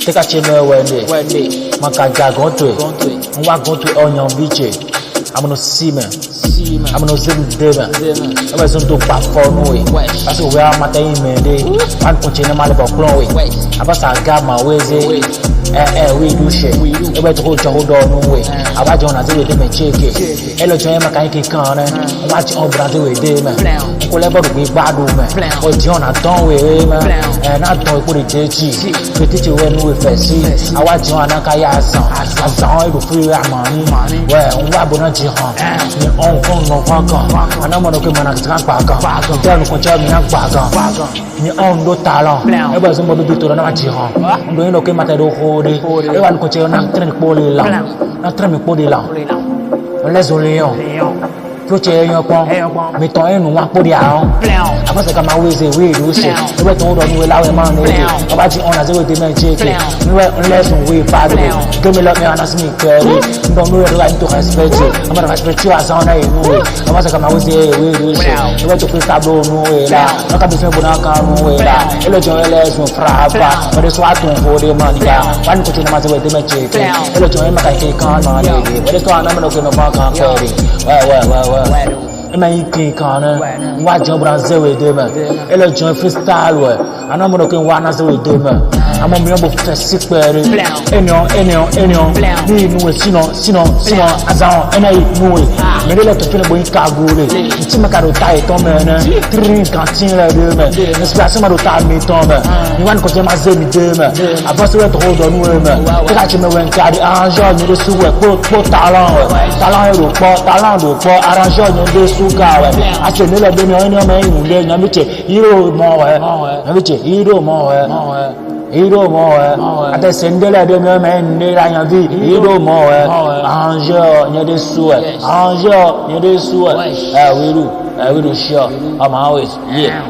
Take a chimney when they Makaja go to it. And what go to Onion Beach. I'm gonna see me. I'm gonna zim them. I was on to back for no way. That's where I'm at the I'm continuing my little clone. I was a gamma ways. We do shit. We went to hold on no way. I was on a do with them and check it. Hello, Jam, I can't can watch on brother with them. Whatever we bad woman. Or John, I don't way, man. And I don't put it JG. We teach you when we first see. I watch John, I can't saw it free money. Well, what about John? Your own phone, no fucker. And I'm not looking at the back. Then control me up back. Your own do talent. I was somebody to the John. I'm doing okay, matter the whole day. Everyone could tell not training poorly long. Not training poorly long. Let's only Proche your pong, me to end one put down. I was like, my ways away, do shit. You went to hold on, you allow a man about you on as a way to make it. You went unless we father. Give me let me honest me, Kerry. Don't know the right to respect you. I'm going to respect you as on a way. I was like, my ways away, do shit. You went to put tableau, no way. Not a business, but I can't no way. Hello, John, let's move frappa. But it's what to hold the money. One could matter way to make it. Hello, John, I can't money. But it's not looking at my company. Well. American corner, watch your brother with them. Hello, John freestyle. And I'm looking one as with them. I'm a member of the sick berry. Any, we know Sino, as our and I know it. Maybe let the film going cargo. It's a macaro tie, Tom, three canteen. This person will tell me, Tom. You want to come as a them. I was to hold on women. Catch me when carry arrange me the sewer, put talent, arrange the sugar. I said, never been on your man, then I'm hero more. Hero more. At the Sendela de Merman, they are hero more. Angel near the sewer. Angel near the sewer. I will do sure. I'm always, yeah.